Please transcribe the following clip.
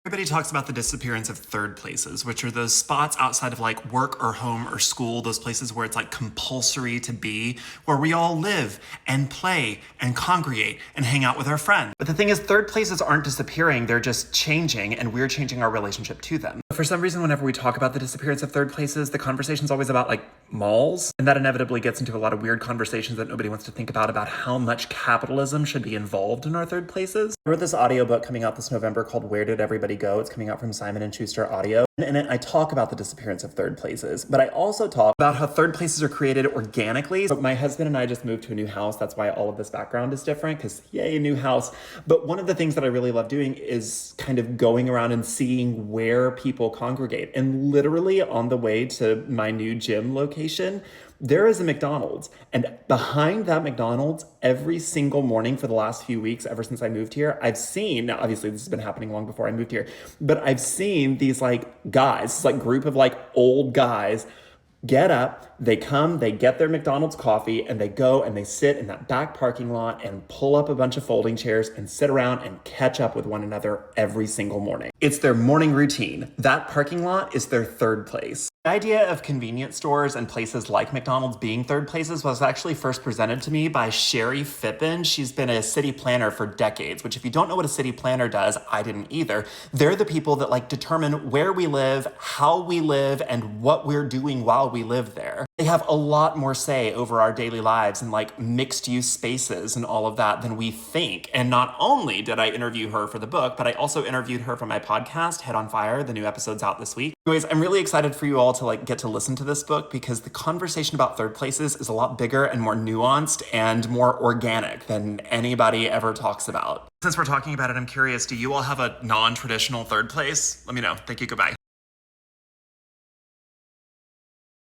Everybody talks about the disappearance of third places, which are those spots outside of like work or home or school, those places where it's like compulsory to be, where we all live and play and congregate and hang out with our friends. But the thing is, third places aren't disappearing, they're just changing, and we're changing our relationship to them. For some reason, whenever we talk about the disappearance of third places, the conversation's always about like malls, and that inevitably gets into a lot of weird conversations that nobody wants to think about how much capitalism should be involved in our third places. I wrote this audiobook coming out this November called Where Did Everybody Go? It's coming out from Simon & Schuster Audio. And in it, I talk about the disappearance of third places, but I also talk about how third places are created organically. So my husband and I just moved to a new house. That's why all of this background is different, because yay, a new house. But one of the things that I really love doing is kind of going around and seeing where people congregate. And literally on the way to my new gym location, there is a McDonald's, and behind that McDonald's, every single morning for the last few weeks, ever since I moved here, I've seen, now obviously this has been happening long before I moved here, but I've seen these like guys, this like group of like old guys get up, they come, they get their McDonald's coffee, and they go and they sit in that back parking lot and pull up a bunch of folding chairs and sit around and catch up with one another every single morning. It's their morning routine. That parking lot is their third place. The idea of convenience stores and places like McDonald's being third places was actually first presented to me by Sherry Fippen. She's been a city planner for decades, which if you don't know what a city planner does, I didn't either. They're the people that like determine where we live, how we live, and what we're doing while we live there. They have a lot more say over our daily lives and like mixed use spaces and all of that than we think. And not only did I interview her for the book, but I also interviewed her for my podcast, Head on Fire. The new episode's out this week. Anyways, I'm really excited for you all to like get to listen to this book because the conversation about third places is a lot bigger and more nuanced and more organic than anybody ever talks about. Since we're talking about it, I'm curious, do you all have a non-traditional third place? Let me know. Thank you. Goodbye.